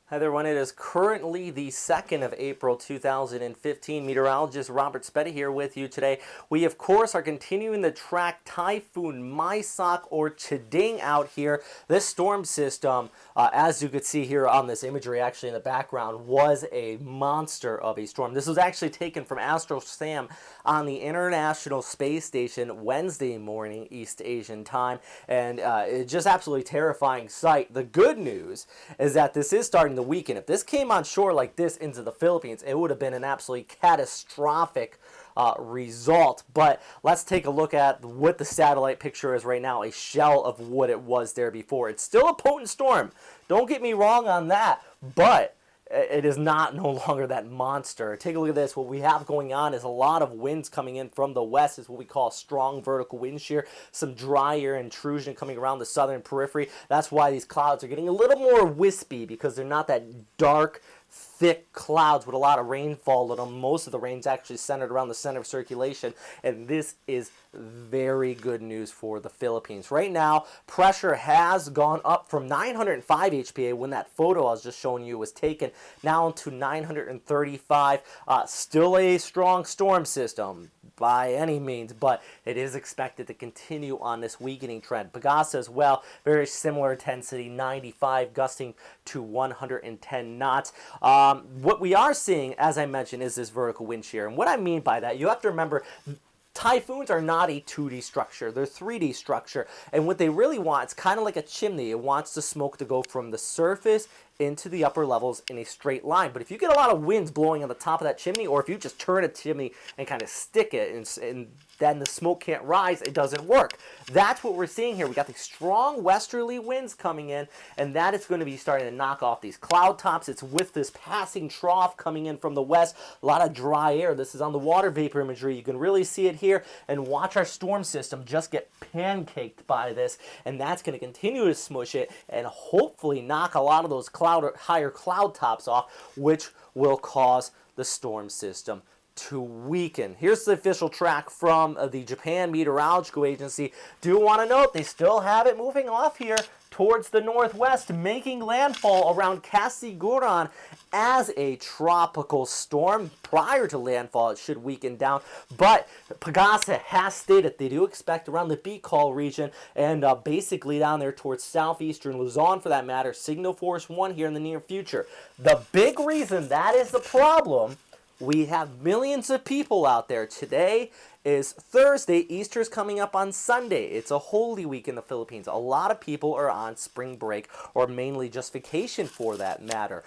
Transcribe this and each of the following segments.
Hi there, everyone. It is currently the 2nd of April 2015. Meteorologist Robert Spetta here with you today. We, of course, are continuing to track Typhoon Maysak or Chiding out here. This storm system, as you could see here on this imagery actually in the background, was a monster of a storm. This was actually taken from Astro Sam on the International Space Station Wednesday morning, East Asian time, and it's just absolutely terrifying sight. The good news is that this is starting the weekend. If this came on shore like this into the Philippines, it would have been an absolutely catastrophic result. But let's take a look at what the satellite picture is right now, a shell of what it was there before. It's still a potent storm. Don't get me wrong on that, but it is not no longer that monster. Take a look at this. What we have going on is a lot of winds coming in from the west. Is what we call strong vertical wind shear. Some dry air intrusion coming around the southern periphery. That's why these clouds are getting a little more wispy, because they're not that dark, thick clouds with a lot of rainfall in them. Most of the rain's actually centered around the center of circulation, and this is very good news for the Philippines. Right now, pressure has gone up from 905 HPA when that photo I was just showing you was taken, now to 935. Still a strong storm system by any means, but it is expected to continue on this weakening trend. Pagasa as well, very similar intensity, 95, gusting to 110 knots. What we are seeing, as I mentioned, is this vertical wind shear. And what I mean by that, you have to remember, typhoons are not a 2D structure. They're 3D structure. And what they really want, it's kind of like a chimney. It wants the smoke to go from the surface into the upper levels in a straight line. But if you get a lot of winds blowing on the top of that chimney, or if you just turn a chimney and kind of stick it and then the smoke can't rise, it doesn't work. That's what we're seeing here. We got these strong westerly winds coming in, and that is going to be starting to knock off these cloud tops. It's with this passing trough coming in from the west, a lot of dry air. This is on the water vapor imagery. You can really see it here, and watch our storm system just get pancaked by this, and that's going to continue to smush it and hopefully knock a lot of those higher cloud tops off, which will cause the storm system to weaken. Here's the official track from the Japan Meteorological Agency. Do want to note they still have it moving off here towards the northwest, making landfall around Casiguran as a tropical storm. Prior to landfall, it should weaken down, but Pagasa has stated they do expect around the Bicol region and basically down there towards southeastern Luzon, for that matter, signal force 1 here in the near future. The big reason that is the problem, we have millions of people out there. Today is Thursday. Easter's coming up on Sunday. It's a Holy Week in the Philippines. A lot of people are on spring break, or mainly just vacation for that matter.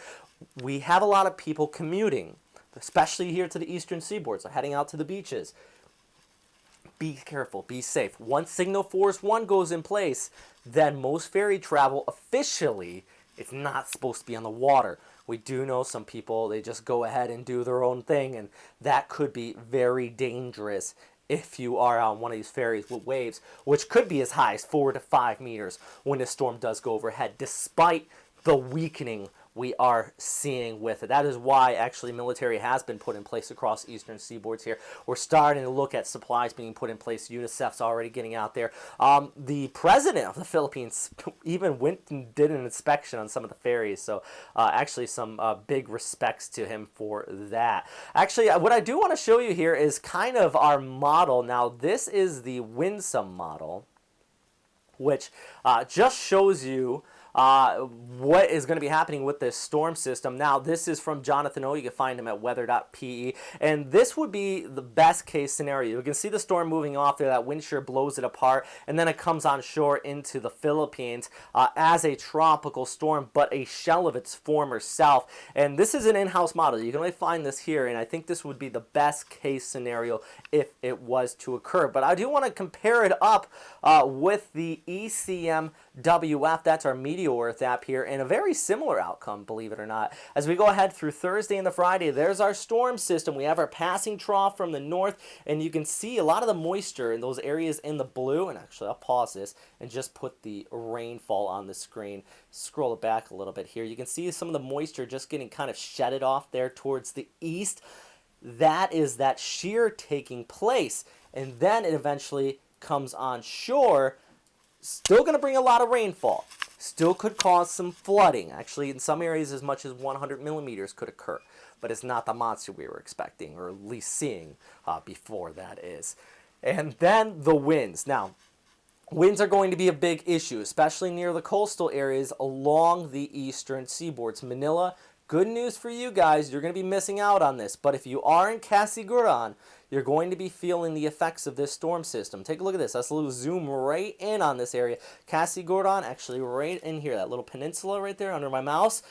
We have a lot of people commuting, especially here to the eastern seaboard, so heading out to the beaches. Be careful, be safe. Once Signal Force 1 goes in place, then most ferry travel officially is not supposed to be on the water. We do know some people, they just go ahead and do their own thing, and that could be very dangerous if you are on one of these ferries with waves, which could be as high as 4 to 5 meters when the storm does go overhead, despite the weakening we are seeing with it. That is why actually military has been put in place across eastern seaboards here. We're starting to look at supplies being put in place. UNICEF's already getting out there. The president of the Philippines even went and did an inspection on some of the ferries. So actually some big respects to him for that. Actually, what I do want to show you here is kind of our model. Now, this is the Winsome model, which just shows you what is going to be happening with this storm system. Now, this is from Jonathan O. You can find him at weather.pe. And this would be the best case scenario. You can see the storm moving off there. That wind shear blows it apart. And then it comes on shore into the Philippines as a tropical storm, but a shell of its former self. And this is an in-house model. You can only find this here. And I think this would be the best case scenario if it was to occur. But I do want to compare it up with the ECMWF. That's our Meteor Earth app here, and a very similar outcome, believe it or not. As we go ahead through Thursday and the Friday, there's our storm system. We have our passing trough from the north, and you can see a lot of the moisture in those areas in the blue. And actually, I'll pause this and just put the rainfall on the screen. Scroll it back a little bit here. You can see some of the moisture just getting kind of shedded off there towards the east. That is that shear taking place, and then it eventually comes on shore. Still going to bring a lot of rainfall. Still could cause some flooding. Actually, in some areas, as much as 100 millimeters could occur. But it's not the monster we were expecting, or at least seeing before, that is. And then the winds. Now, winds are going to be a big issue, especially near the coastal areas along the eastern seaboards. Manila, good news for you guys. You're going to be missing out on this. But if you are in Casiguran, you're going to be feeling the effects of this storm system. Take a look at this. Let's zoom right in on this area. Casiguran, actually right in here, that little peninsula right there under my mouse.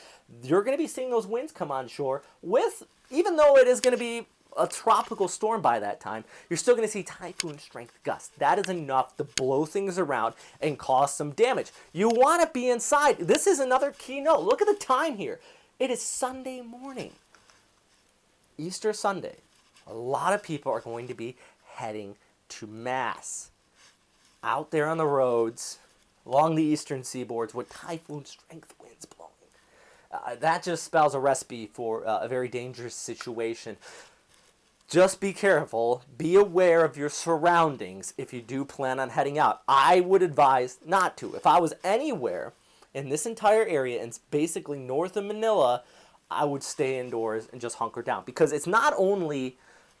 You're going to be seeing those winds come on shore with, even though it is going to be a tropical storm by that time, you're still going to see typhoon strength gusts. That is enough to blow things around and cause some damage. You want to be inside. This is another key note. Look at the time here. It is Sunday morning. Easter Sunday. A lot of people are going to be heading to Mass. Out there on the roads, along the eastern seaboards with typhoon strength winds blowing. That just spells a recipe for a very dangerous situation. Just be careful. Be aware of your surroundings if you do plan on heading out. I would advise not to. If I was anywhere in this entire area, and it's basically north of Manila, I would stay indoors and just hunker down. Because it's not only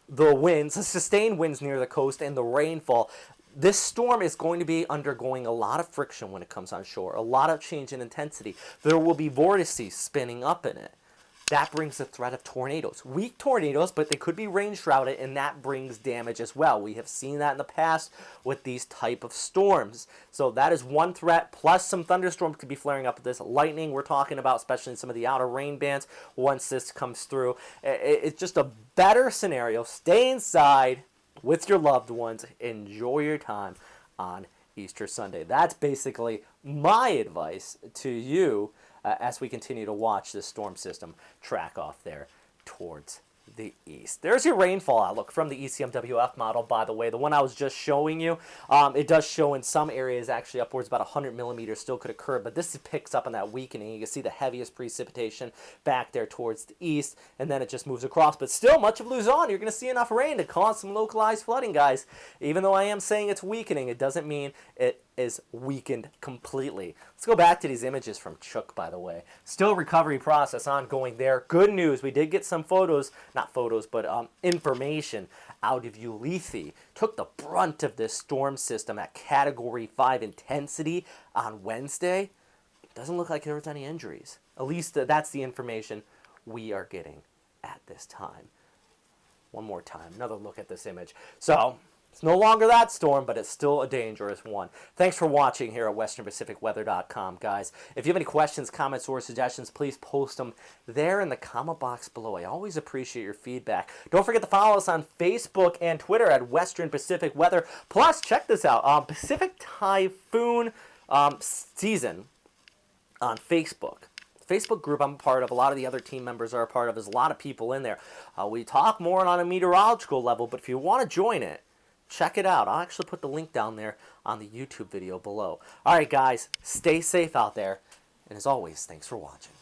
the winds, the sustained winds near the coast and the rainfall. This storm is going to be undergoing a lot of friction when it comes on shore, a lot of change in intensity. There will be vortices spinning up in it. That brings the threat of tornadoes. Weak tornadoes, but they could be rain shrouded, and that brings damage as well. We have seen that in the past with these type of storms. So that is one threat, plus some thunderstorms could be flaring up with this. Lightning we're talking about, especially in some of the outer rain bands, once this comes through. It's just a better scenario. Stay inside with your loved ones. Enjoy your time on Easter Sunday. That's basically my advice to you as we continue to watch this storm system track off there towards the east. There's your rainfall outlook from the ECMWF model, by the way. The one I was just showing you, it does show in some areas actually upwards about 100 millimeters still could occur, but this picks up on that weakening. You can see the heaviest precipitation back there towards the east, and then it just moves across. But still, much of Luzon, you're going to see enough rain to cause some localized flooding, guys. Even though I am saying it's weakening, it doesn't mean it is weakened completely. Let's go back to these images from Chuuk, by the way. Still recovery process ongoing there. Good news, we did get some photos, not photos, but information out of Ulithi. Took the brunt of this storm system at Category 5 intensity on Wednesday. Doesn't look like there was any injuries. At least that's the information we are getting at this time. One more time, another look at this image. So, it's no longer that storm, but it's still a dangerous one. Thanks for watching here at westernpacificweather.com, guys. If you have any questions, comments, or suggestions, please post them there in the comment box below. I always appreciate your feedback. Don't forget to follow us on Facebook and Twitter at Western Pacific Weather. Plus, check this out, Pacific Typhoon season on Facebook. Facebook group I'm a part of, a lot of the other team members are a part of. There's a lot of people in there. We talk more on a meteorological level, but if you want to join it, check it out. I'll actually put the link down there on the YouTube video below. All right, guys, stay safe out there. And as always, thanks for watching.